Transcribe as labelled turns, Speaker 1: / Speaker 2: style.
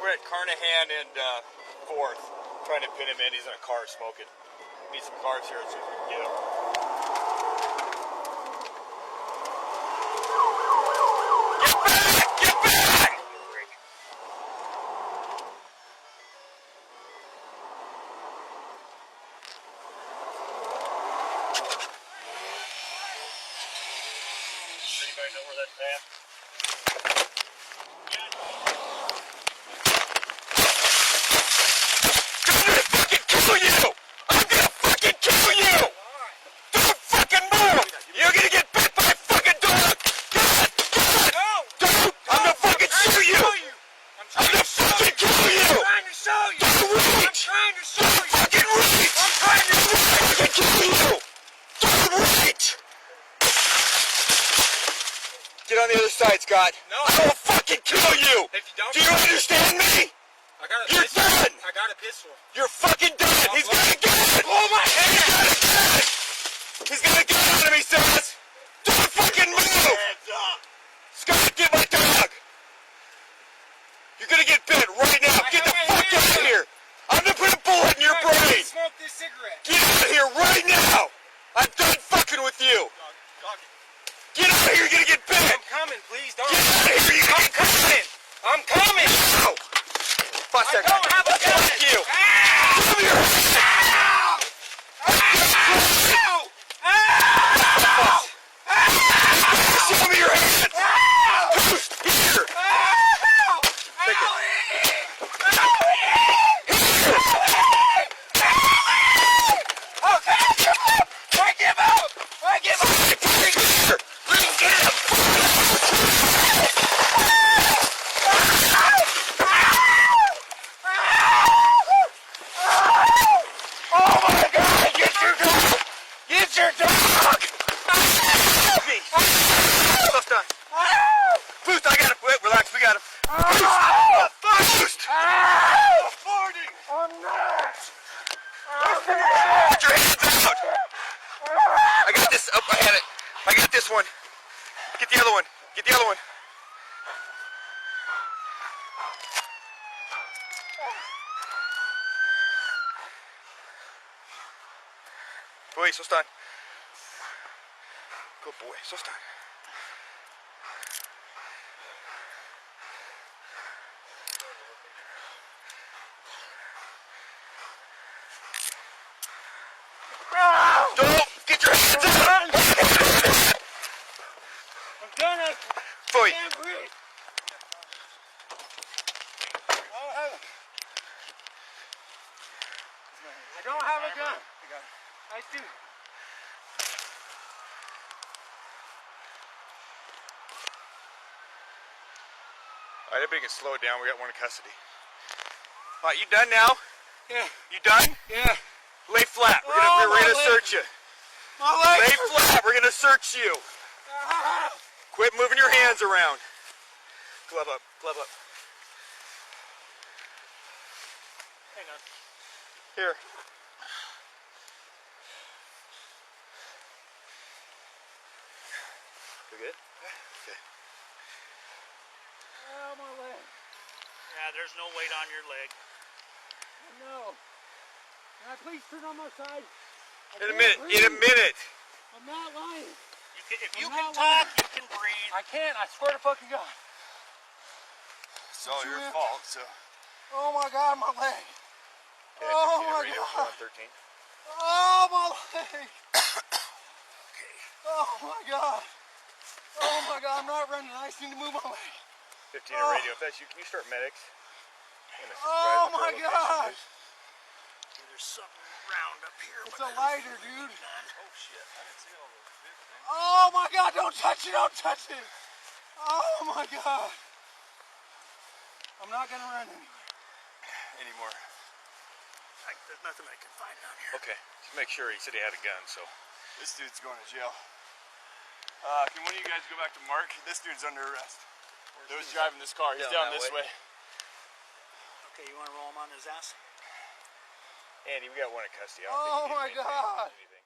Speaker 1: we're at Carnahan and 4th, trying to pin him in. He's in a car smoking. Need some cars here. Let's see if we can get him. Get back! Anybody know where that's at? Kill you! I'm gonna fucking kill you! Don't fucking move! You're gonna get bit by a fucking dog! God! Don't! I'm gonna fucking shoot you! I'm gonna fucking kill you! I'm trying to show you! Don't reach! I'm trying to show you! Fucking reach! I'm trying to fucking kill you! Don't reach! Get on the other side, Scott. No. I will fucking kill you! If you don't, do you understand me? You're done!
Speaker 2: I got a pistol.
Speaker 1: You're fucking done! He's got a gun!
Speaker 2: Blow my hand!
Speaker 1: He's got a gun on him, he says! Don't fucking move! Scott, get my dog! You're gonna get bit right now! Get the fuck out of here! I'm gonna put a bullet in your brain!
Speaker 2: Smoke this cigarette!
Speaker 1: Get out of here right now! I'm done fucking with you! Get out of here, you're gonna get bit!
Speaker 2: I'm coming, please don't!
Speaker 1: Get out of here,
Speaker 2: I'm coming! I'm coming!
Speaker 1: Ow! Bust that
Speaker 2: I don't have a gun!
Speaker 1: Fuck you!
Speaker 2: Ow!
Speaker 1: Give me your hand!
Speaker 2: Ow! Ow!
Speaker 1: Show me your hand! Boost! Here! Take it.
Speaker 2: Okay, I give up! I give up!
Speaker 1: Here! Let's get him!
Speaker 2: Oh my God! Get your dog! Get your dog!
Speaker 1: Stuff's done. Boost, I got him. Wait, relax, we got him. Boost!
Speaker 2: I'm not!
Speaker 1: Get your hands out! I got this. Oh, I had it. I got this one. Get the other one. Get the other one. Boy, so stand. Good boy, so stand. Don't get your hands out!
Speaker 2: I'm done.
Speaker 1: Boy.
Speaker 2: I can't breathe. I don't have a gun. I do.
Speaker 1: Alright, everybody can slow it down. We got one in custody. Alright, you done now?
Speaker 2: Yeah.
Speaker 1: You done?
Speaker 2: Yeah.
Speaker 1: Lay flat. We're gonna search you.
Speaker 2: My legs.
Speaker 1: Lay flat. We're gonna search you. Quit moving your hands around. Glove up. Glove up.
Speaker 2: Hang on.
Speaker 1: Here. You good? Okay.
Speaker 2: Oh, my leg.
Speaker 3: Yeah, there's no weight on your leg.
Speaker 2: No. Can I please turn on my side?
Speaker 1: In a minute. In a minute.
Speaker 2: I'm not lying.
Speaker 3: If you can talk, you can breathe.
Speaker 2: I can't. I swear to fucking God.
Speaker 1: It's all your fault, so.
Speaker 2: Oh my God, my leg.
Speaker 1: Okay,
Speaker 2: Oh my God.
Speaker 1: 13.
Speaker 2: Oh my leg. Oh my God. Oh my God, I'm not running. I just need to move my leg.
Speaker 1: 15 to radio. If that's you, can you start medics?
Speaker 2: Oh my God.
Speaker 3: There's something round up here.
Speaker 2: It's a lighter, dude.
Speaker 3: Oh shit. I didn't see all those big things.
Speaker 2: Oh my God, don't touch it, don't touch it. Oh my God. I'm not gonna run
Speaker 1: Anymore.
Speaker 3: There's nothing I can find down here.
Speaker 1: Okay, just make sure. He said he had a gun, so.
Speaker 4: This dude's going to jail. Can one of you guys go back to Mark? This dude's under arrest. Who's driving this car? He's down this way.
Speaker 3: Okay, you want to roll him on his ass?
Speaker 1: Andy, we got one in custody. I don't
Speaker 2: Oh
Speaker 1: think
Speaker 2: my God.
Speaker 1: anything.